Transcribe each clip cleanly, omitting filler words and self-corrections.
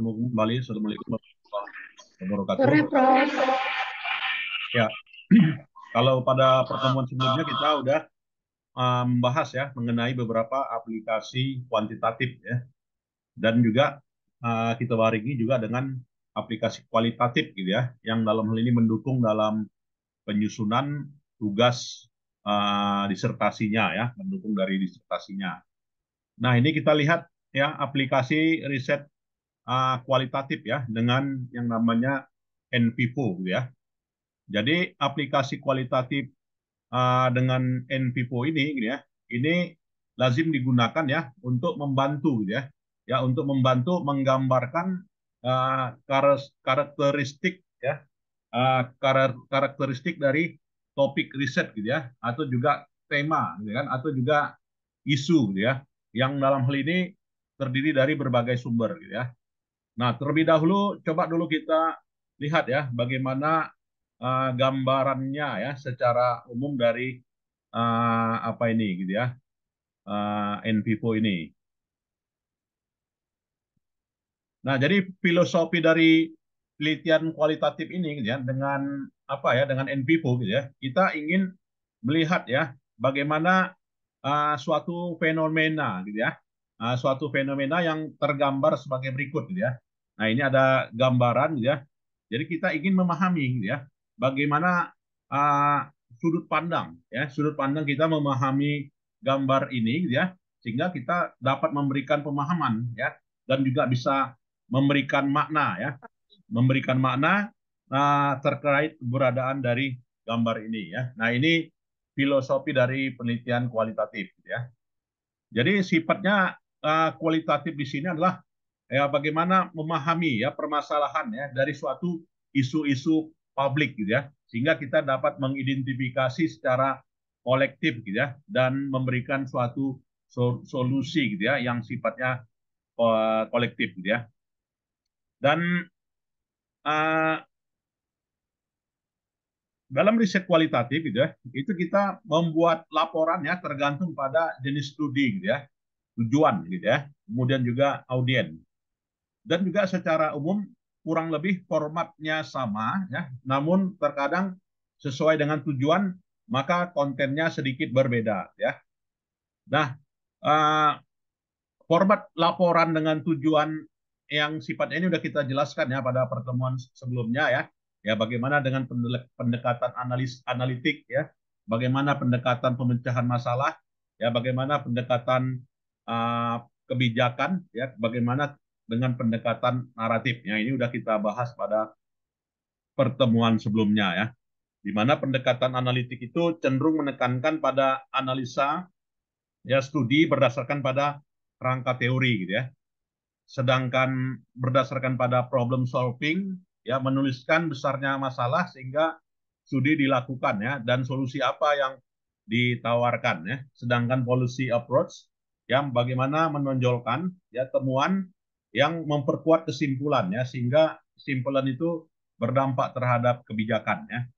bertemu kembali. Assalamualaikum warahmatullahi wabarakatuh. Sore, Prof. Ya, kalau pada pertemuan sebelumnya kita udah membahas ya mengenai beberapa aplikasi kuantitatif ya, dan juga kita barengi juga dengan aplikasi kualitatif gitu ya, yang dalam hal ini mendukung dalam penyusunan tugas disertasinya ya, mendukung dari disertasinya. Nah, ini kita lihat ya aplikasi riset kualitatif ya dengan yang namanya NVivo gitu ya. Jadi aplikasi kualitatif dengan NVivo ini gitu ya, ini lazim digunakan ya untuk membantu gitu ya untuk membantu menggambarkan karakteristik ya, karakteristik dari topik riset gitu ya, atau juga tema gitu kan, atau juga isu gitu ya, yang dalam hal ini terdiri dari berbagai sumber gitu ya. Nah, terlebih dahulu coba dulu kita lihat ya bagaimana gambarannya ya secara umum dari apa ini gitu ya, NVivo ini. Nah, jadi filosofi dari penelitian kualitatif ini gitu ya, dengan apa ya, dengan NVivo gitu ya, kita ingin melihat ya bagaimana suatu fenomena gitu ya, suatu fenomena yang tergambar sebagai berikut gitu ya. Nah, ini ada gambaran gitu ya. Jadi kita ingin memahami gitu ya bagaimana uh, sudut pandang ya, sudut pandang kita memahami gambar ini gitu ya, sehingga kita dapat memberikan pemahaman ya, dan juga bisa memberikan makna ya, memberikan makna terkait keberadaan dari gambar ini ya. Nah, ini filosofi dari penelitian kualitatif ya. Jadi sifatnya kualitatif di sini adalah ya bagaimana memahami ya permasalahan ya dari suatu isu-isu publik gitu ya, sehingga kita dapat mengidentifikasi secara kolektif gitu ya, dan memberikan suatu solusi gitu ya yang sifatnya kolektif gitu ya. Dan uh, dalam riset kualitatif gitu ya, itu kita membuat laporan ya tergantung pada jenis studi gitu ya, tujuan gitu ya, kemudian juga audien. Dan juga secara umum kurang lebih formatnya sama ya, namun terkadang sesuai dengan tujuan maka kontennya sedikit berbeda ya. Nah, uh, format laporan dengan tujuan yang sifatnya ini sudah kita jelaskan ya pada pertemuan sebelumnya ya. Ya bagaimana dengan pendekatan analitik ya, bagaimana pendekatan pemecahan masalah, ya bagaimana pendekatan kebijakan ya, bagaimana dengan pendekatan naratif. Ya, ini sudah kita bahas pada pertemuan sebelumnya ya. Di mana pendekatan analitik itu cenderung menekankan pada analisa ya studi berdasarkan pada rangka teori gitu ya. Sedangkan berdasarkan pada problem solving ya menuliskan besarnya masalah sehingga studi dilakukan ya, dan solusi apa yang ditawarkan ya. Sedangkan policy approach yang bagaimana menonjolkan ya temuan yang memperkuat kesimpulan ya, sehingga kesimpulan itu berdampak terhadap kebijakan ya.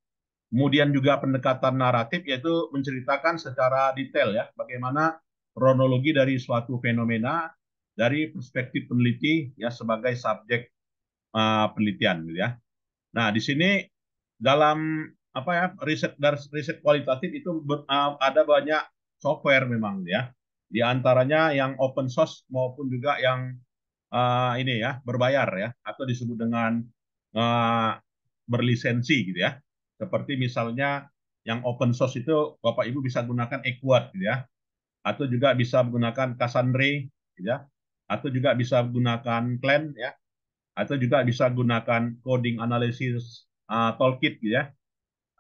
Kemudian juga pendekatan naratif yaitu menceritakan secara detail ya bagaimana kronologi dari suatu fenomena dari perspektif peneliti ya sebagai subjek penelitian gitu ya. Nah, di sini dalam apa ya riset dari riset kualitatif itu ada banyak software memang ya. Di antaranya yang open source maupun juga yang ini ya berbayar ya, atau disebut dengan uh, berlisensi gitu ya. Seperti misalnya yang open source itu Bapak Ibu bisa gunakan Equat gitu ya, atau juga bisa menggunakan Cassandra gitu ya, atau juga bisa menggunakan Clang ya, atau juga bisa gunakan coding analysis toolkit gitu ya,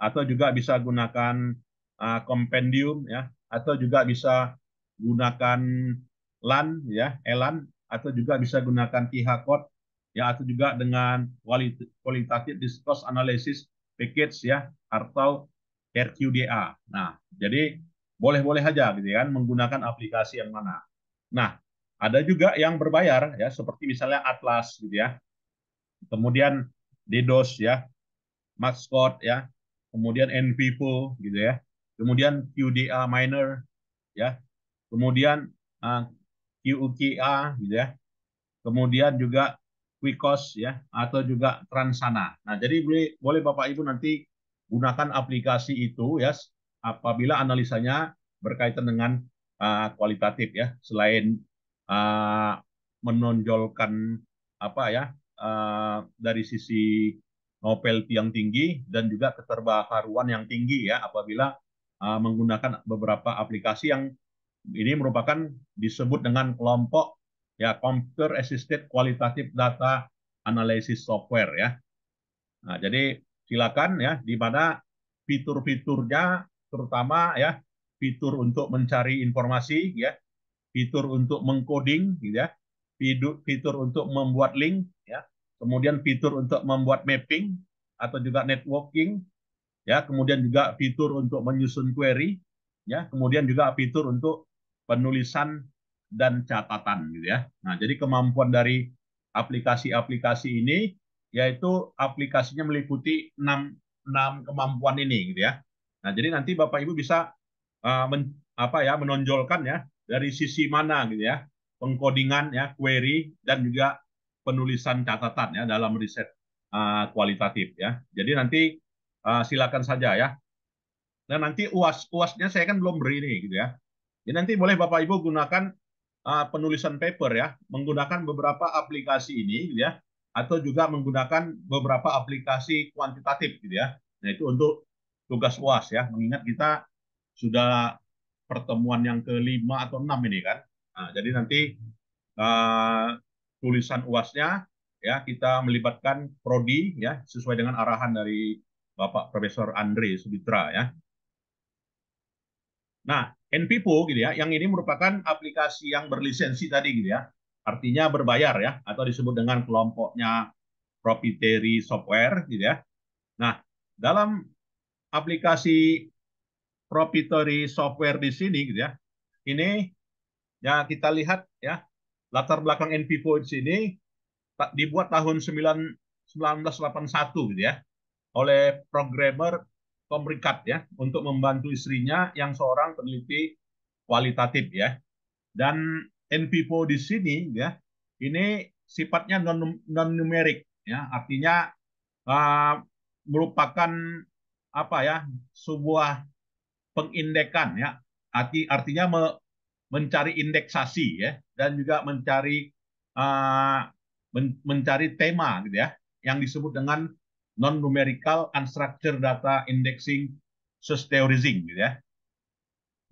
atau juga bisa gunakan compendium ya, atau juga bisa gunakan LAN ya, Elan, atau juga bisa gunakan Kihakot ya, atau juga dengan qualitative discourse analysis package ya, atau RQDA. Nah, jadi boleh-boleh aja gitu kan menggunakan aplikasi yang mana. Nah, ada juga yang berbayar ya, seperti misalnya Atlas gitu ya. Kemudian DDoS ya, Mascot ya, kemudian NVivo gitu ya, kemudian QDA Miner ya, kemudian QUKA gitu ya, kemudian juga Quicos ya, atau juga Transana. Nah, jadi boleh Bapak Ibu nanti gunakan aplikasi itu ya apabila analisanya berkaitan dengan kualitatif ya, selain uh, menonjolkan apa ya dari sisi novelty yang tinggi dan juga keterbaharuan yang tinggi ya apabila menggunakan beberapa aplikasi yang ini merupakan disebut dengan kelompok ya computer assisted qualitative data analysis software ya. Nah, jadi silakan ya di mana fitur-fiturnya terutama ya fitur untuk mencari informasi ya, fitur untuk mengcoding gitu ya, fitur untuk membuat link ya, kemudian fitur untuk membuat mapping atau juga networking ya, kemudian juga fitur untuk menyusun query ya, kemudian juga fitur untuk penulisan dan catatan gitu ya. Nah, jadi kemampuan dari aplikasi-aplikasi ini yaitu aplikasinya meliputi 6 kemampuan ini gitu ya. Nah, jadi nanti Bapak Ibu bisa menonjolkan ya dari sisi mana gitu ya pengkodingan ya query dan juga penulisan catatan ya dalam riset kualitatif ya. Jadi nanti silakan saja ya. Nah nanti uasnya saya kan belum beri ini gitu ya. Jadi nanti boleh Bapak Ibu gunakan penulisan paper ya, menggunakan beberapa aplikasi ini gitu ya, atau juga menggunakan beberapa aplikasi kuantitatif gitu ya. Nah itu untuk tugas uas ya, mengingat kita sudah pertemuan yang kelima atau enam ini kan. Nah, jadi nanti tulisan uasnya ya kita melibatkan prodi ya sesuai dengan arahan dari Bapak Profesor Andre Suditra ya. Nah, NPIPO gitu ya, yang ini merupakan aplikasi yang berlisensi tadi gitu ya. Artinya berbayar ya atau disebut dengan kelompoknya proprietary software gitu ya. Nah, dalam aplikasi proprietary software di sini gitu ya. Ini ya kita lihat ya latar belakang NPIPO di sini dibuat tahun 1981 gitu ya oleh programmer Tom Rickard ya untuk membantu istrinya yang seorang peneliti kualitatif ya. Dan NPIPO di sini ya ini sifatnya non numerik ya artinya uh, merupakan apa ya sebuah pengindekan ya artinya mencari indeksasi ya dan juga mencari uh, mencari tema gitu ya yang disebut dengan non numerical unstructured data indexing search theorizing gitu ya.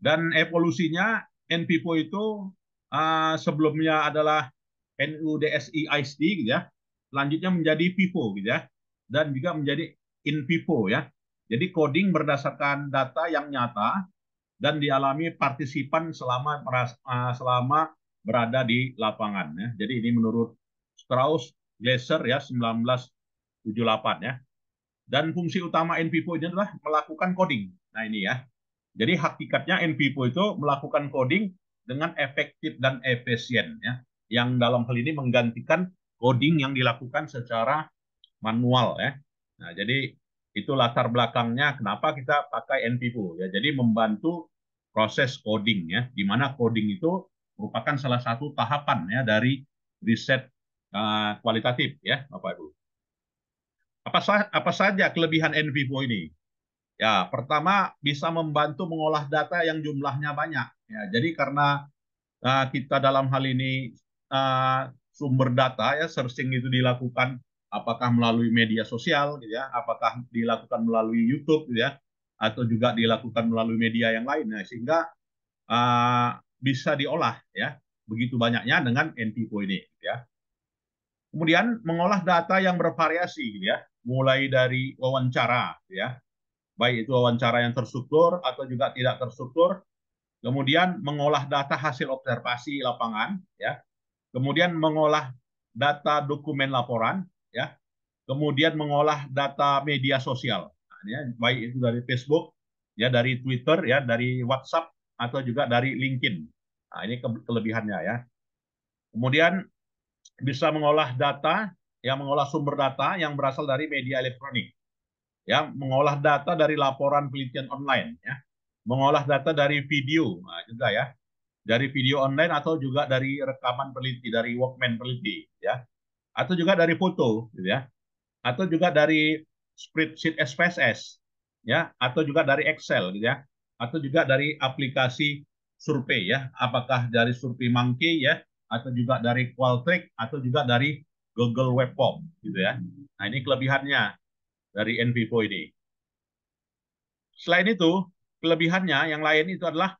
Dan evolusinya NPIPO itu sebelumnya adalah NUDSI ISD gitu ya. Selanjutnya menjadi PIPO gitu ya. Dan juga menjadi InPIPO ya. Jadi coding berdasarkan data yang nyata dan dialami partisipan selama berada di lapangan ya. Jadi ini menurut Strauss Glaser ya 1978 ya. Dan fungsi utama NPIPO ini adalah melakukan coding. Nah ini ya. Jadi hakikatnya NPIPO itu melakukan coding dengan efektif dan efisien ya. Yang dalam hal ini menggantikan coding yang dilakukan secara manual ya. Nah, jadi itu latar belakangnya kenapa kita pakai NPIPO ya. Jadi membantu proses coding ya, di mana coding itu merupakan salah satu tahapan ya dari riset kualitatif ya, Bapak Ibu. Apa saja kelebihan NPIPO ini? Ya, pertama bisa membantu mengolah data yang jumlahnya banyak. Ya, jadi karena kita dalam hal ini sumber data ya searching itu dilakukan apakah melalui media sosial gitu ya, apakah dilakukan melalui YouTube gitu ya, atau juga dilakukan melalui media yang lain. Nah, sehingga bisa diolah ya begitu banyaknya dengan NPIPO ini gitu ya. Kemudian mengolah data yang bervariasi gitu ya, mulai dari wawancara gitu ya, baik itu wawancara yang terstruktur atau juga tidak terstruktur, kemudian mengolah data hasil observasi lapangan, ya, kemudian mengolah data dokumen laporan, ya, kemudian mengolah data media sosial, nah, ya, baik itu dari Facebook, ya, dari Twitter, ya, dari WhatsApp atau juga dari LinkedIn. Nah, ini kelebihannya ya. Kemudian bisa mengolah data, yang mengolah sumber data yang berasal dari media elektronik, ya, mengolah data dari laporan penelitian online, ya, mengolah data dari video, nah, juga ya, dari video online atau juga dari rekaman peneliti, dari Walkman peneliti, ya, atau juga dari foto, gitu ya, atau juga dari spreadsheet SPSS, ya, atau juga dari Excel, gitu ya, atau juga dari aplikasi survei, ya, apakah dari survei Monkey, ya, atau juga dari Qualtrics, atau juga dari Google Web Form, gitu ya. Nah, ini kelebihannya dari NVivo ini. Selain itu, kelebihannya yang lain itu adalah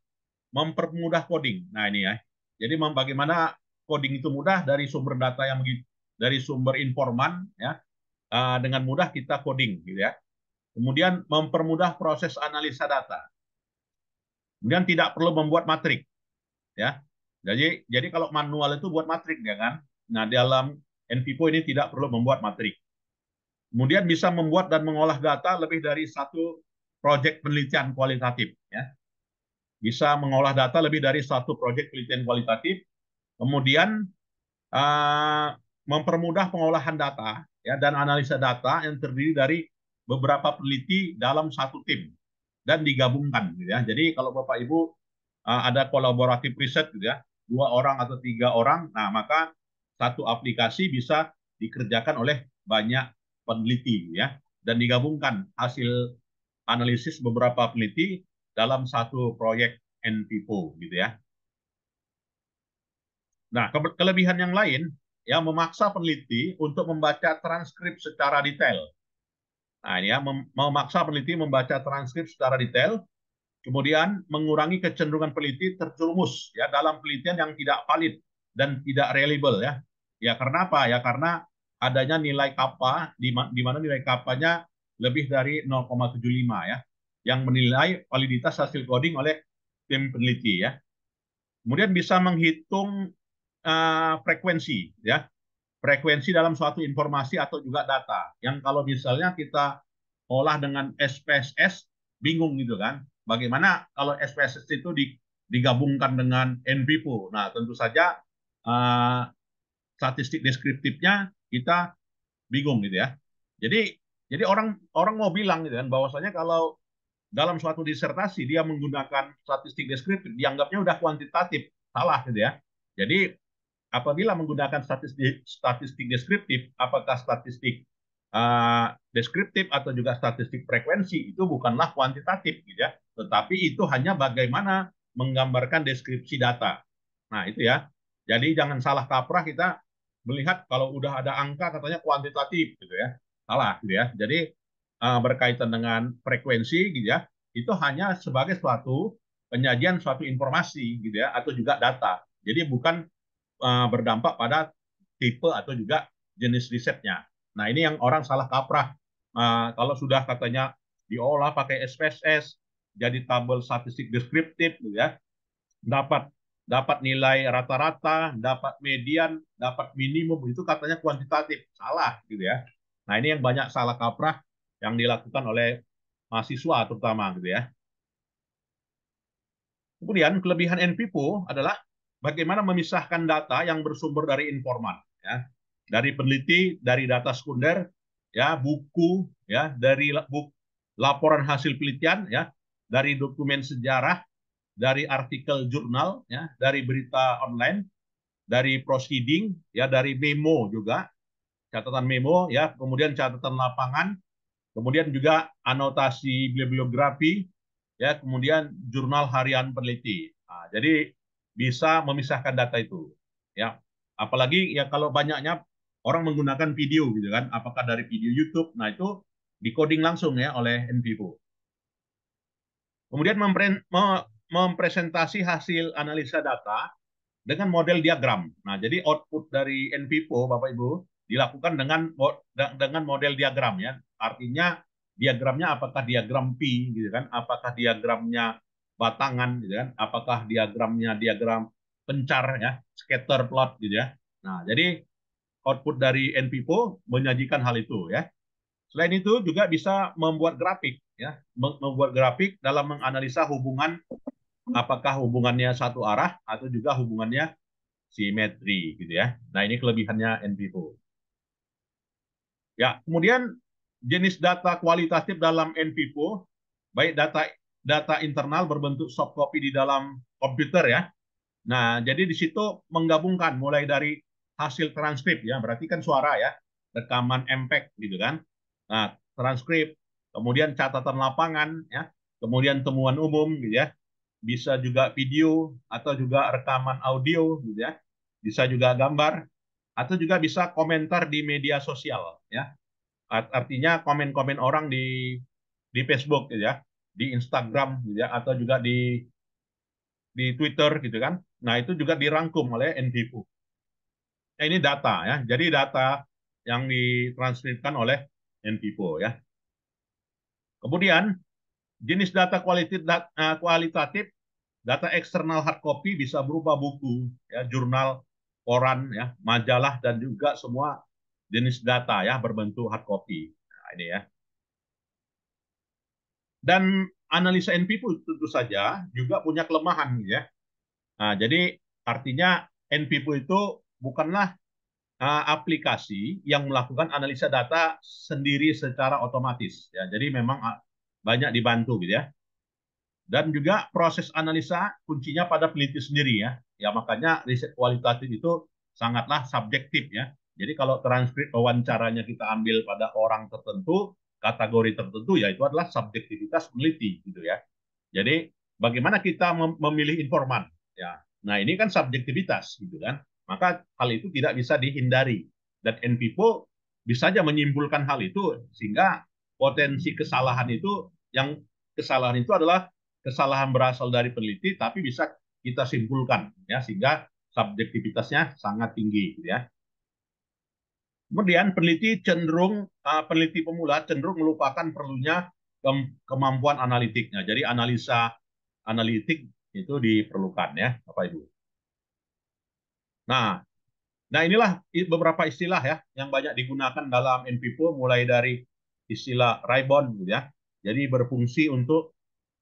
mempermudah coding. Nah, ini ya. Jadi bagaimana coding itu mudah dari sumber data yang dari sumber informan, ya, dengan mudah kita coding, gitu ya. Kemudian mempermudah proses analisa data. Kemudian tidak perlu membuat matrik, ya. Jadi kalau manual itu buat matrik, ya kan. Nah, dalam NVivo ini tidak perlu membuat matrik. Kemudian bisa membuat dan mengolah data lebih dari satu proyek penelitian kualitatif, ya. Bisa mengolah data lebih dari satu proyek penelitian kualitatif. Kemudian mempermudah pengolahan data, ya, dan analisa data yang terdiri dari beberapa peneliti dalam satu tim dan digabungkan, gitu ya. Jadi kalau Bapak Ibu ada kolaboratif riset, gitu ya, 2 orang atau 3 orang, nah maka satu aplikasi bisa dikerjakan oleh banyak peneliti, gitu ya, dan digabungkan hasil analisis beberapa peneliti dalam satu proyek NVivo, gitu ya. Nah, kelebihan yang lain, ya, memaksa peneliti untuk membaca transkrip secara detail. Nah, ini ya, memaksa peneliti membaca transkrip secara detail, kemudian mengurangi kecenderungan peneliti terjerumus, ya, dalam penelitian yang tidak valid dan tidak reliable, ya. Ya, karena apa? Ya, karena adanya nilai kappa di mana nilai kappanya lebih dari 0,75, ya, yang menilai validitas hasil coding oleh tim peneliti, ya. Kemudian bisa menghitung frekuensi, ya, frekuensi dalam suatu informasi atau juga data. Yang kalau misalnya kita olah dengan SPSS, bingung gitu kan. Bagaimana kalau SPSS itu digabungkan dengan NVivo? Nah, tentu saja uh, statistik deskriptifnya kita bingung gitu ya. Jadi jadi orang orang mau bilang gitu kan bahwasanya kalau dalam suatu disertasi dia menggunakan statistik deskriptif dianggapnya udah kuantitatif, salah gitu ya. Jadi apabila menggunakan statistik deskriptif, apakah statistik deskriptif atau juga statistik frekuensi itu bukanlah kuantitatif, gitu ya, tetapi itu hanya bagaimana menggambarkan deskripsi data. Nah, itu ya. Jadi jangan salah kaprah kita melihat kalau udah ada angka katanya kuantitatif, gitu ya. Salah, gitu ya. Jadi berkaitan dengan frekuensi, gitu ya, itu hanya sebagai suatu penyajian suatu informasi, gitu ya, atau juga data. Jadi bukan berdampak pada tipe atau juga jenis risetnya. Nah, ini yang orang salah kaprah. Kalau sudah katanya diolah pakai SPSS, jadi tabel statistik deskriptif, gitu ya, dapat dapat nilai rata-rata, dapat median, dapat minimum, itu katanya kuantitatif. Salah, gitu ya. Nah, ini yang banyak salah kaprah yang dilakukan oleh mahasiswa terutama, gitu ya. Kemudian kelebihan NVivo adalah bagaimana memisahkan data yang bersumber dari informan, ya, dari peneliti, dari data sekunder, ya, buku, ya, dari laporan hasil penelitian, ya, dari dokumen sejarah, dari artikel jurnal, ya, dari berita online, dari proceeding, ya, dari memo juga, catatan memo, ya, kemudian catatan lapangan, kemudian juga anotasi bibliografi, ya, kemudian jurnal harian peneliti. Nah, jadi bisa memisahkan data itu, ya. Apalagi ya kalau banyaknya orang menggunakan video gitu kan, apakah dari video YouTube, nah itu decoding langsung ya oleh NVivo. Kemudian mempresentasi hasil analisa data dengan model diagram. Nah, jadi output dari NVivo, Bapak Ibu, dilakukan dengan model diagram, ya. Artinya diagramnya apakah diagram pi gitu kan, apakah diagramnya batangan gitu kan, apakah diagram pencar, ya, scatter plot gitu ya. Nah, jadi output dari NVivo menyajikan hal itu, ya. Selain itu juga bisa membuat grafik, ya, membuat grafik dalam menganalisa hubungan, apakah hubungannya satu arah atau juga hubungannya simetri, gitu ya. Nah, ini kelebihannya NVivo. Ya, kemudian jenis data kualitatif dalam NVivo, baik data data internal berbentuk soft copy di dalam komputer, ya. Nah, jadi di situ menggabungkan mulai dari hasil transkrip ya, berarti kan suara ya, rekaman MPEG gitu kan. Nah, transkrip, kemudian catatan lapangan ya, kemudian temuan umum gitu ya. Bisa juga video atau juga rekaman audio gitu ya. Bisa juga gambar atau juga bisa komentar di media sosial ya. Artinya komen-komen orang di Facebook gitu ya, di Instagram gitu ya, atau juga di Twitter gitu kan. Nah, itu juga dirangkum oleh NPIPU. Ini data ya. Jadi data yang ditranskripsikan oleh NPIPU ya. Kemudian jenis data kualitatif, data eksternal hard copy bisa berupa buku, ya, jurnal, koran, ya, majalah dan juga semua jenis data ya berbentuk hard copy. Nah, ini ya. Dan analisa NPIPU tentu saja juga punya kelemahan ya. Nah, jadi artinya NPIPU itu bukanlah aplikasi yang melakukan analisa data sendiri secara otomatis ya. Jadi memang banyak dibantu gitu ya. Dan juga proses analisa kuncinya pada peneliti sendiri ya. Ya makanya riset kualitatif itu sangatlah subjektif ya. Jadi kalau transkrip wawancaranya kita ambil pada orang tertentu, kategori tertentu ya itu adalah subjektivitas peneliti gitu ya. Jadi bagaimana kita memilih informan ya. Nah, ini kan subjektivitas gitu kan. Maka hal itu tidak bisa dihindari dan NPIPO bisa saja menyimpulkan hal itu sehingga potensi kesalahan itu yang kesalahan itu adalah kesalahan berasal dari peneliti tapi bisa kita simpulkan ya sehingga subjektivitasnya sangat tinggi gitu ya. Kemudian peneliti pemula cenderung melupakan perlunya kemampuan analitiknya. Jadi analisa analitik itu diperlukan ya, Bapak Ibu. Nah, inilah beberapa istilah ya yang banyak digunakan dalam NPIPO mulai dari istilah Raibon gitu ya. Jadi berfungsi untuk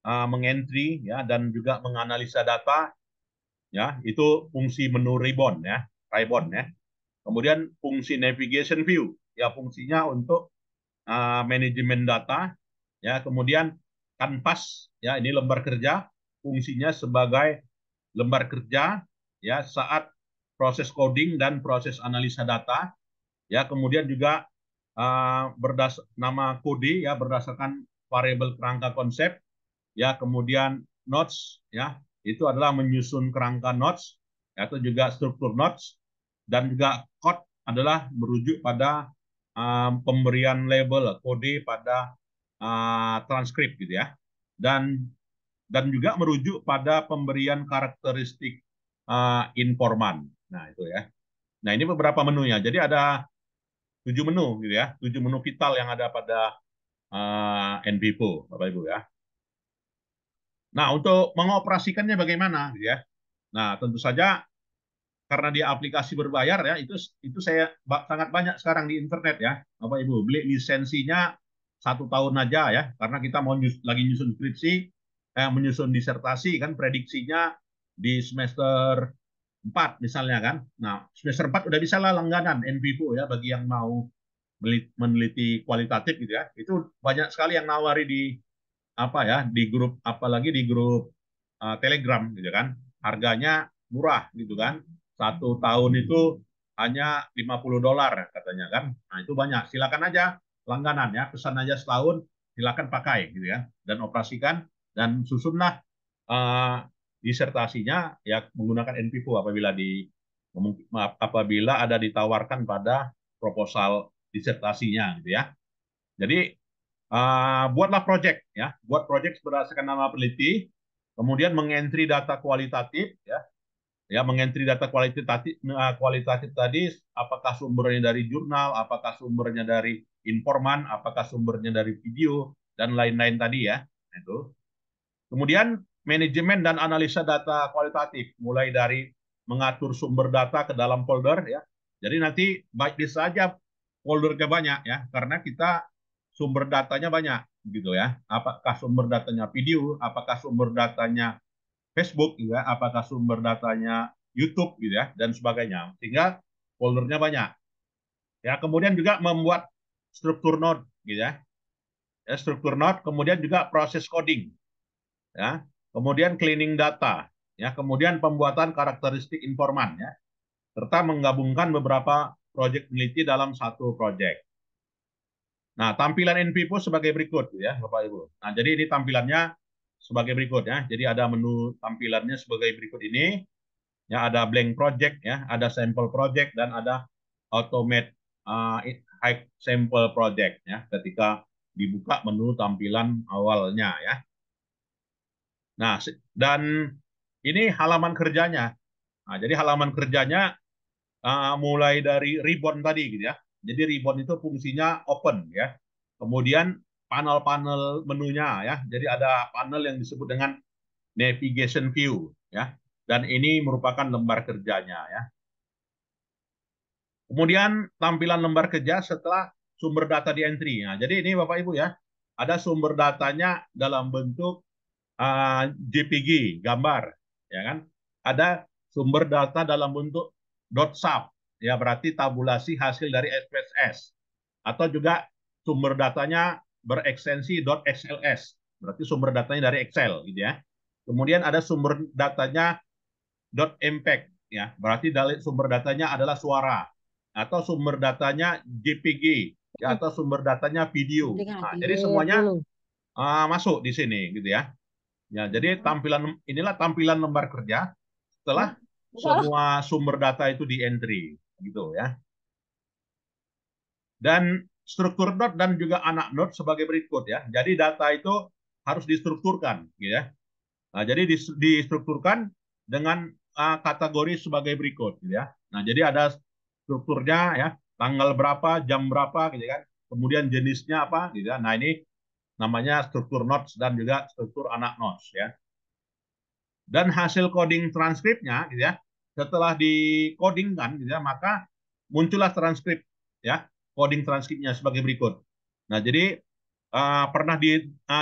mengentry ya dan juga menganalisa data ya, itu fungsi menu ribbon ya, Raibon ya. Kemudian fungsi navigation view ya fungsinya untuk manajemen data ya, kemudian kanvas ya ini lembar kerja fungsinya sebagai lembar kerja ya saat proses coding dan proses analisa data ya, kemudian juga nama kode ya berdasarkan variabel kerangka konsep ya, kemudian nodes ya itu adalah menyusun kerangka nodes atau juga struktur nodes, dan juga code adalah merujuk pada pemberian label kode pada transkrip gitu ya, dan juga merujuk pada pemberian karakteristik informan. Nah itu ya. Nah ini beberapa menunya. Jadi ada 7 menu gitu ya, 7 menu vital yang ada pada NPIPO, Bapak Ibu ya. Nah untuk mengoperasikannya bagaimana gitu ya. Nah tentu saja karena dia aplikasi berbayar ya, itu saya sangat banyak sekarang di internet ya, Bapak Ibu beli lisensinya 1 tahun aja ya, karena kita mau lagi nyusun skripsi, menyusun disertasi kan, prediksinya di semester 4 misalnya kan. Nah semester 4 udah bisa lah langganan NPIPO ya bagi yang mau meneliti kualitatif gitu ya. Itu banyak sekali yang nawari di apa ya, di grup, apalagi di grup Telegram gitu kan. Harganya murah gitu kan. 1 tahun itu hanya $50 katanya kan. Nah, itu banyak. Silakan aja langganan ya, pesan aja setahun, silakan pakai gitu ya dan operasikan dan susunlah uh, disertasinya ya menggunakan NPIPO apabila ada ditawarkan pada proposal disertasinya gitu ya. Jadi buatlah project ya, buat project berdasarkan nama peneliti, kemudian mengentry data kualitatif ya, mengentry data kualitatif tadi, apakah sumbernya dari jurnal, apakah sumbernya dari informan, apakah sumbernya dari video dan lain-lain tadi ya. Itu. Kemudian manajemen dan analisa data kualitatif, mulai dari mengatur sumber data ke dalam folder ya. Jadi nanti bisa saja foldernya banyak ya, karena kita sumber datanya banyak gitu ya. Apakah sumber datanya video, apakah sumber datanya Facebook gitu ya, apakah sumber datanya YouTube gitu ya dan sebagainya. Sehingga foldernya banyak. Ya, kemudian juga membuat struktur node gitu ya. Struktur node, kemudian juga proses coding ya, kemudian cleaning data, ya, kemudian pembuatan karakteristik informan, ya, serta menggabungkan beberapa proyek peneliti dalam satu proyek. Nah, tampilan NPIPO sebagai berikut ya, Bapak Ibu. Nah, jadi ini tampilannya sebagai berikut ya. Jadi ada menu tampilannya sebagai berikut ini. Ya, ada blank project ya, ada sampel project dan ada automate high sample project ya. Ketika dibuka menu tampilan awalnya ya. Nah, dan ini halaman kerjanya. Nah, jadi halaman kerjanya mulai dari ribbon tadi gitu ya. Jadi ribbon itu fungsinya open ya. Kemudian panel-panel menunya ya. Jadi ada panel yang disebut dengan navigation view ya. Dan ini merupakan lembar kerjanya ya. Kemudian tampilan lembar kerja setelah sumber data di entry. Nah, jadi ini Bapak Ibu ya, ada sumber datanya dalam bentuk JPG, gambar, ya kan? Ada sumber data dalam bentuk .sub, ya berarti tabulasi hasil dari SPSS. Atau juga sumber datanya berekstensi .xls, berarti sumber datanya dari Excel, gitu ya. Kemudian ada sumber datanya .mpeg, ya berarti sumber datanya adalah suara. Atau sumber datanya JPG, ya atau sumber datanya video. Nah, jadi semuanya masuk di sini, gitu ya. Ya, jadi inilah tampilan lembar kerja setelah semua sumber data itu di entry, gitu ya. Dan struktur node dan juga anak node sebagai berikut ya. Jadi data itu harus distrukturkan, gitu ya. Nah, jadi distrukturkan dengan kategori sebagai berikut, gitu ya. Nah, jadi ada strukturnya ya, tanggal berapa, jam berapa, gitu kan. Kemudian jenisnya apa, gitu ya. Nah, ini namanya struktur nodes dan juga struktur anak nodes ya. Dan hasil coding transkripnya gitu ya, setelah dikodingkan gitu ya, maka muncullah transkrip ya, coding transkripnya sebagai berikut. Nah, jadi pernah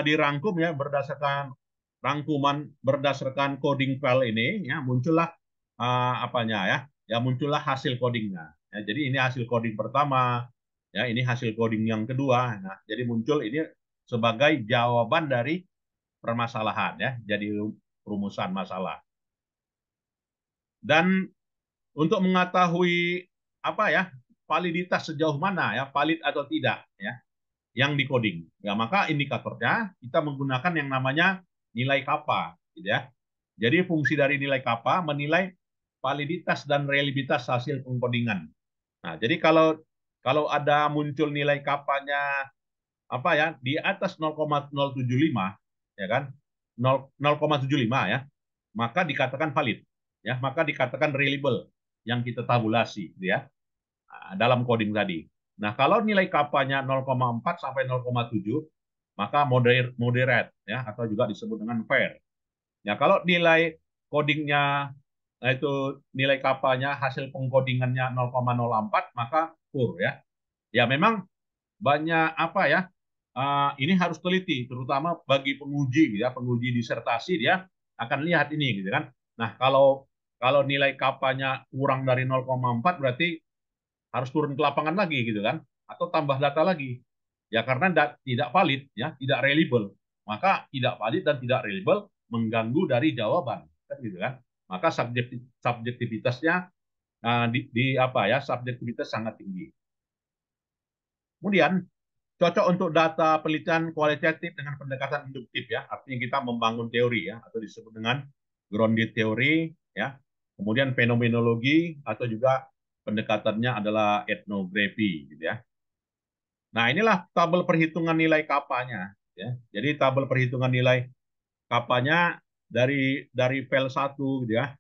dirangkum ya berdasarkan rangkuman berdasarkan coding file ini ya, muncullah apanya ya, ya muncullah hasil codingnya. Ya, jadi ini hasil coding pertama, ya ini hasil coding yang kedua. Nah, jadi muncul ini sebagai jawaban dari permasalahan ya, jadi rumusan masalah. Dan untuk mengetahui apa ya, validitas sejauh mana ya, valid atau tidak ya yang dikoding. Ya, maka indikatornya kita menggunakan yang namanya nilai kappa gitu ya. Jadi fungsi dari nilai kappa menilai validitas dan reliabilitas hasil pengkodingan. Nah, jadi kalau ada muncul nilai kapanya apa ya di atas 0,075 ya kan 0,75 ya, maka dikatakan valid ya, maka dikatakan reliable yang kita tabulasi gitu ya dalam coding tadi. Nah, kalau nilai kapanya 0,4 sampai 0,7 maka moderate ya atau juga disebut dengan fair. Ya, kalau nilai codingnya itu nilai kapanya hasil pengkodingannya 0,04 maka poor ya. Ya memang banyak apa ya, ini harus teliti terutama bagi penguji gitu ya, penguji disertasi dia akan lihat ini gitu kan. Nah, kalau nilai kapanya kurang dari 0,4 berarti harus turun ke lapangan lagi gitu kan, atau tambah data lagi ya, karena tidak valid ya, tidak reliable. Maka tidak valid dan tidak reliable mengganggu dari jawaban kan gitu kan. Maka subjektivitasnya di apa ya, subjektivitas sangat tinggi. Kemudian cocok untuk data penelitian kualitatif dengan pendekatan induktif ya, artinya kita membangun teori ya, atau disebut dengan grounded teori ya. Kemudian fenomenologi atau juga pendekatannya adalah etnografi gitu ya. Nah, inilah tabel perhitungan nilai kapanya ya. Jadi tabel perhitungan nilai kapanya dari file 1 gitu ya,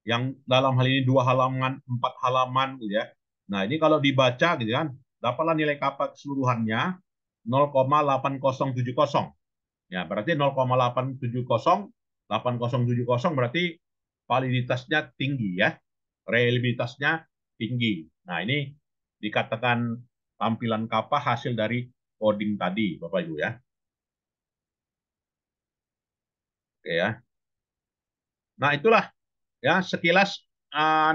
yang dalam hal ini 2 halaman, 4 halaman gitu ya. Nah, ini kalau dibaca gitu kan, dapatlah nilai kappa keseluruhannya 0,8070. Ya, berarti 0,8070 berarti validitasnya tinggi ya. Reliabilitasnya tinggi. Nah, ini dikatakan tampilan kappa hasil dari coding tadi, Bapak Ibu ya. Oke ya. Nah, itulah ya sekilas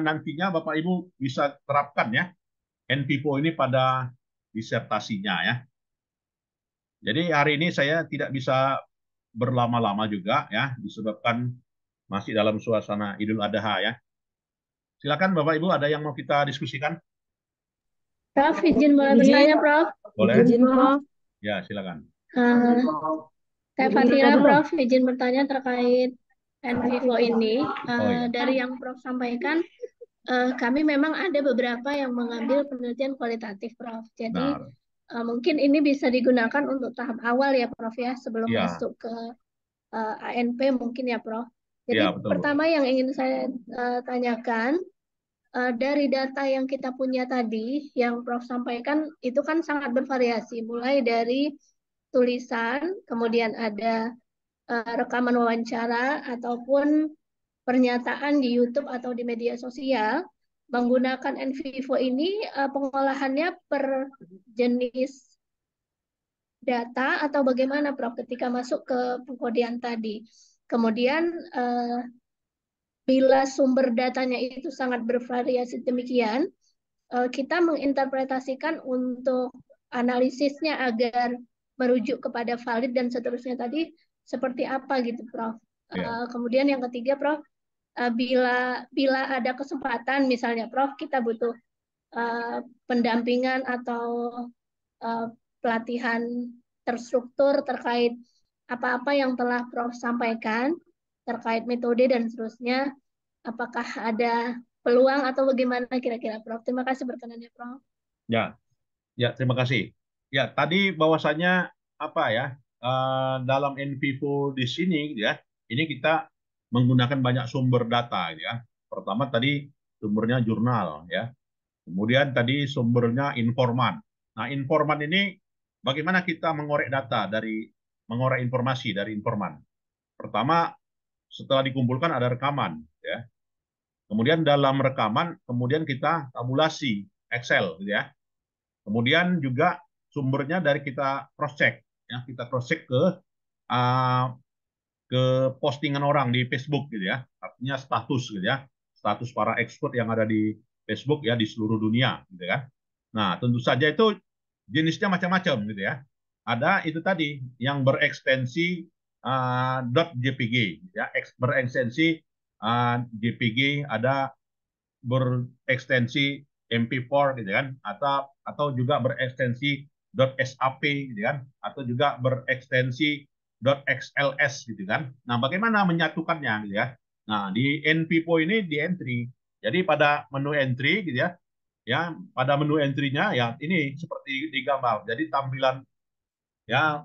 nantinya Bapak Ibu bisa terapkan ya NPIPO ini pada disertasinya ya. Jadi hari ini saya tidak bisa berlama-lama juga ya, disebabkan masih dalam suasana Idul Adha ya. Silakan Bapak Ibu, ada yang mau kita diskusikan? Prof, izin boleh bertanya, Prof? Boleh? Izin, Prof. Ya, silakan. Eh, saya Fatira, Prof. Izin bertanya terkait NVivo ini. Oh iya, Dari yang Prof sampaikan, kami memang ada beberapa yang mengambil penelitian kualitatif, Prof. Jadi benar. mungkin ini bisa digunakan untuk tahap awal ya, Prof ya, sebelum Iya, masuk ke ANP mungkin ya, Prof. iya Jadi betul Bu. pertama yang ingin saya tanyakan, dari data yang kita punya tadi, yang Prof sampaikan, itu kan sangat bervariasi, mulai dari tulisan, kemudian ada rekaman wawancara, ataupun pernyataan di YouTube atau di media sosial. Menggunakan NVivo ini, pengolahannya per jenis data atau bagaimana, Prof, ketika masuk ke pengkodian tadi. Kemudian, bila sumber datanya itu sangat bervariasi demikian, kita menginterpretasikan untuk analisisnya agar merujuk kepada valid dan seterusnya tadi seperti apa gitu, Prof. Iya, Kemudian yang ketiga, Prof, bila bila ada kesempatan misalnya, Prof, kita butuh pendampingan atau uh, pelatihan terstruktur terkait apa-apa yang telah Prof sampaikan terkait metode dan seterusnya, apakah ada peluang atau bagaimana kira-kira, Prof? Terima kasih berkenannya, Prof. ya, ya terima kasih. Ya, tadi bahwasanya apa ya? Dalam NVivo di sini gitu ya, ini kita menggunakan banyak sumber data gitu ya. Pertama tadi sumbernya jurnal ya. Kemudian tadi sumbernya informan. Nah, informan ini bagaimana kita mengorek data mengorek informasi dari informan. Pertama, setelah dikumpulkan ada rekaman ya. Kemudian dalam rekaman, kemudian kita tabulasi Excel, gitu ya. Kemudian juga sumbernya dari kita cross check, ya kita cross check uh, ke postingan orang di Facebook, gitu ya. Artinya status, gitu ya, status para expert yang ada di Facebook ya di seluruh dunia, gitu kan. Nah, tentu saja itu jenisnya macam-macam, gitu ya. Ada itu tadi yang berekstensi .jpg, ya, berekstensi JPG, ada berekstensi MP4 gitu kan, atau juga berekstensi .sap gitu kan, atau juga berekstensi .xls gitu kan. Nah, bagaimana menyatukannya gitu ya. Nah, di NPPO ini di entry. Jadi pada menu entry gitu ya, pada menu entry-nya ya ini seperti di gambar. Jadi tampilan ya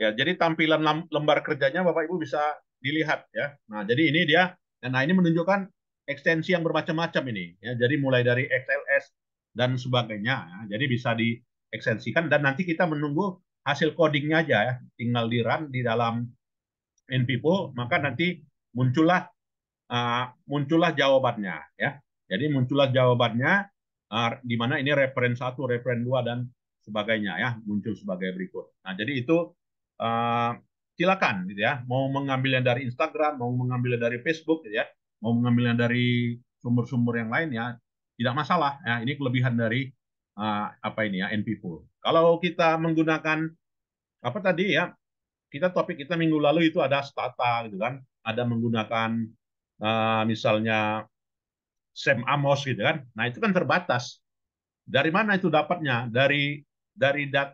jadi tampilan lembar kerjanya Bapak Ibu bisa dilihat ya. Nah, jadi ini dia. Nah, ini menunjukkan ekstensi yang bermacam-macam ini ya. Jadi mulai dari XLS dan sebagainya ya. Jadi bisa diekstensikan dan nanti kita menunggu hasil codingnya aja ya. Tinggal di run di dalam NPipo, maka nanti muncullah muncullah jawabannya ya. Jadi muncullah jawabannya di mana ini referen 1, referen 2 dan sebagainya ya, muncul sebagai berikut. Nah, jadi itu uh, silakan gitu ya, mau mengambilnya dari Instagram, mau mengambilnya dari Facebook gitu ya, mau mengambilnya dari sumber-sumber yang lain ya, tidak masalah ya. Ini kelebihan dari apa ini ya, NPipo. Kalau kita menggunakan apa tadi ya, topik kita minggu lalu itu ada stata gitu kan, ada menggunakan misalnya Sam Amos gitu kan. Nah, itu kan terbatas. Dari mana itu dapatnya? Dari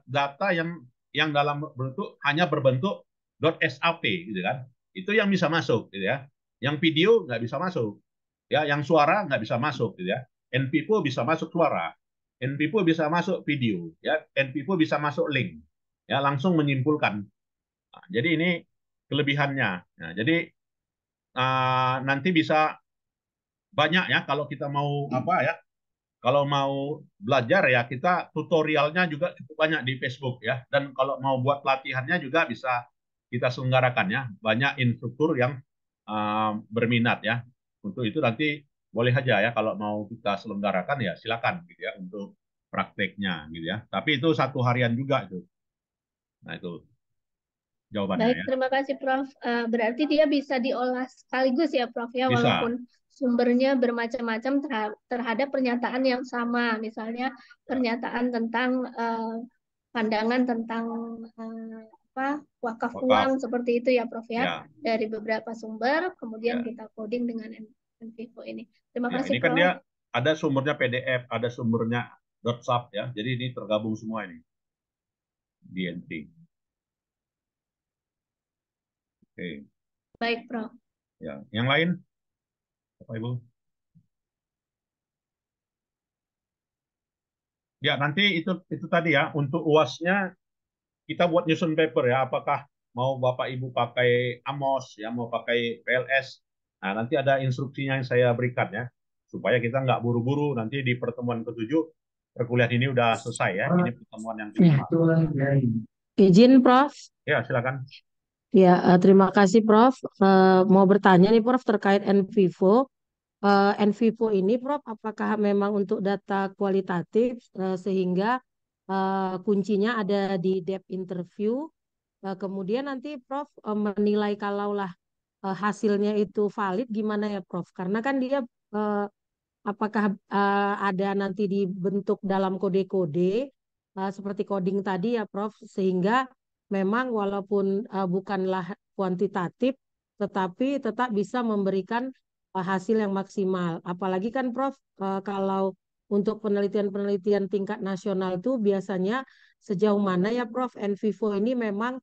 data yang dalam bentuk hanya berbentuk .sap gitu kan. Itu yang bisa masuk gitu ya. Yang video nggak bisa masuk. Ya, yang suara nggak bisa masuk gitu ya. NPipo bisa masuk suara. NPipo bisa masuk video ya. NPipo bisa masuk link. Ya, langsung menyimpulkan. Nah, jadi ini kelebihannya. Nah, jadi nanti bisa banyak ya kalau kita mau apa ya, kalau mau belajar ya kita tutorialnya juga cukup banyak di Facebook ya, dan kalau mau buat pelatihannya juga bisa kita selenggarakan ya, banyak instruktur yang berminat ya. Untuk itu nanti boleh aja ya kalau mau kita selenggarakan ya silakan gitu ya untuk prakteknya gitu ya, tapi itu satu harian juga itu. Nah, itu jawabannya Baik, ya. terima kasih, Prof. Berarti dia bisa diolah sekaligus ya, Prof, ya, Bisa. walaupun sumbernya bermacam-macam terhadap pernyataan yang sama. Misalnya Ya, pernyataan tentang pandangan tentang apa wakaf wakaf uang seperti itu ya, Prof, ya, ya. dari beberapa sumber, kemudian Ya, kita coding dengan Vivo ini. Terima Ya, kasih, ini kan Prof. dia ada sumbernya PDF, ada sumbernya .sub ya. Jadi ini tergabung semua ini di NT. Oke. Baik, Prof. Ya, yang lain, Bapak Ibu. Ya, nanti itu tadi ya untuk UASnya kita buat nyusun paper ya. Apakah mau Bapak Ibu pakai AMOS ya, mau pakai PLS. Nah, nanti ada instruksinya yang saya berikan ya, supaya kita nggak buru-buru nanti di pertemuan ke-7 perkuliahan ini udah selesai ya. Ini pertemuan yang kelima. Izin, Prof. Ya, silakan. Ya, terima kasih, Prof. Mau bertanya nih, Prof, terkait NVivo. NVivo ini, Prof, apakah memang untuk data kualitatif sehingga kuncinya ada di depth interview? Kemudian nanti, Prof, menilai kalaulah hasilnya itu valid, gimana ya, Prof? Karena kan dia apakah ada nanti dibentuk dalam kode-kode seperti coding tadi ya, Prof, sehingga memang walaupun bukanlah kuantitatif, tetapi tetap bisa memberikan hasil yang maksimal. Apalagi kan, Prof, kalau untuk penelitian-penelitian tingkat nasional itu biasanya sejauh mana ya, Prof, NVivo ini memang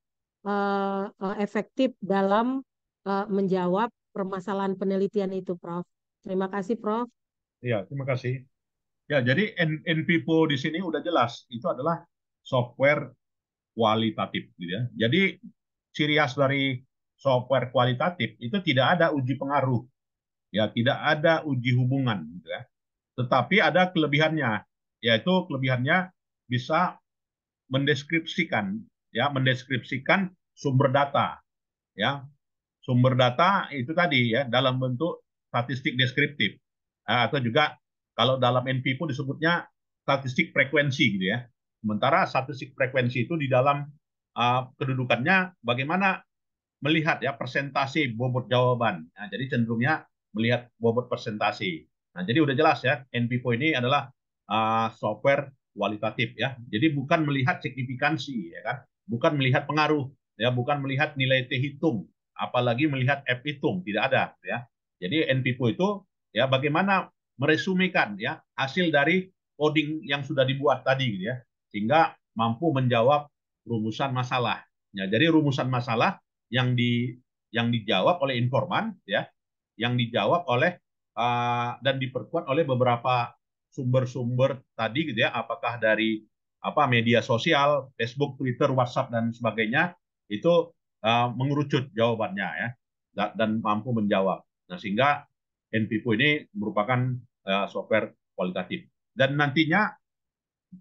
efektif dalam menjawab permasalahan penelitian itu, Prof. Terima kasih, Prof. Ya, terima kasih. Ya, jadi NVivo di sini udah jelas itu adalah software kualitatif gitu ya. Jadi ciri khas dari software kualitatif itu tidak ada uji pengaruh, ya tidak ada uji hubungan gitu ya. Tetapi ada kelebihannya, yaitu kelebihannya bisa mendeskripsikan mendeskripsikan sumber data ya. Sumber data itu tadi ya dalam bentuk statistik deskriptif. Atau juga kalau dalam NP pun disebutnya statistik frekuensi gitu ya. Sementara statistik frekuensi itu di dalam kedudukannya bagaimana melihat ya persentase bobot jawaban. Nah, jadi cenderungnya melihat bobot persentase. Nah, jadi udah jelas ya, NPPO ini adalah software kualitatif ya. Jadi bukan melihat signifikansi ya kan, bukan melihat pengaruh ya, bukan melihat nilai T hitung, apalagi melihat F hitung, tidak ada ya. Jadi NPPO itu ya bagaimana meresumekan ya hasil dari coding yang sudah dibuat tadi gitu ya, sehingga mampu menjawab rumusan masalah. Ya, jadi rumusan masalah yang dijawab oleh informan ya, yang dijawab oleh dan diperkuat oleh beberapa sumber-sumber tadi gitu ya, apakah dari media sosial, Facebook, Twitter, WhatsApp dan sebagainya itu mengerucut jawabannya ya, dan mampu menjawab. Nah, sehingga NPPO ini merupakan software kualitatif. Dan nantinya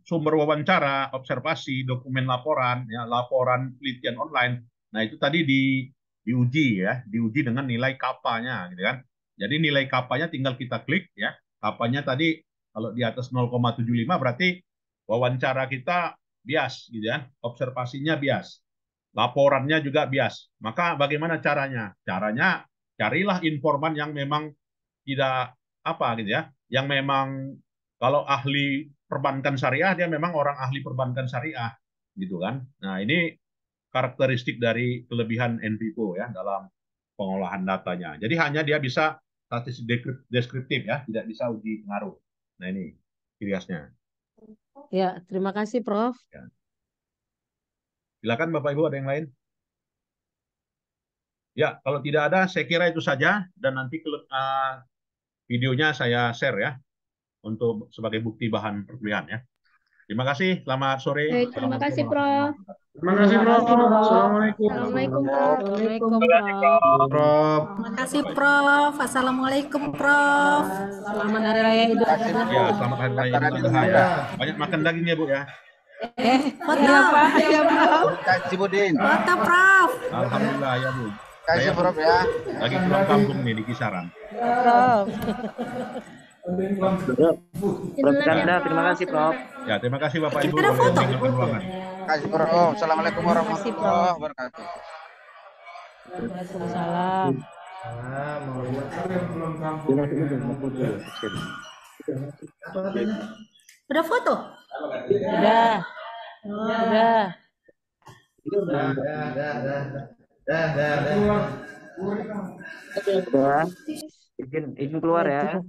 sumber wawancara, observasi, dokumen laporan, ya, laporan penelitian online. Nah, itu tadi diuji ya, diuji dengan nilai kapanya gitu kan. Jadi nilai kapanya tinggal kita klik ya. Kapanya tadi kalau di atas 0,75 berarti wawancara kita bias gitu ya. Observasinya bias. Laporannya juga bias. Maka bagaimana caranya? Caranya carilah informan yang memang tidak gitu ya, yang memang kalau ahli perbankan syariah dia memang orang ahli perbankan syariah gitu kan. Nah, ini karakteristik dari kelebihan NVivo ya dalam pengolahan datanya. Jadi hanya dia bisa statistik deskriptif ya, tidak bisa uji pengaruh. Nah, ini ciri khasnya. Ya, terima kasih, Prof. Ya. Silakan Bapak Ibu, ada yang lain? Ya, kalau tidak ada, saya kira itu saja dan nanti videonya saya share ya untuk sebagai bukti bahan perkuliahan ya. Terima kasih. Selamat sore. Baik, terima Assalamualaikum kasih, warahmatullahi Prof. wabarakatuh. Terima kasih, Prof. Assalamualaikum. Assalamualaikum, Prof. Assalamualaikum, Prof. Prof. Terima kasih Prof. Assalamualaikum Prof. Selamat Hari Raya Idul Kasih Adha. Bu. Ya, selamat hari raya Idul Adha ya. Banyak makan daging ya, Bu ya. Foto, Iya, Pak. Iya, Prof. Kasih Budin. foto Prof. Alhamdulillah ya, Bu. Kasih Saya Prof ya. lagi pulang kampung nih di kisaran. Prof. Itulah ya, Terima kasih, Prof. Ya, terima kasih Bapak Ibu Ada boleh foto. meninggalkan ruangan. Kasih Prof. Assalamualaikum warahmatullahi wabarakatuh. Waalaikumsalam. Udah foto? Udah. Udah. Izin keluar Baik, ya. Prof.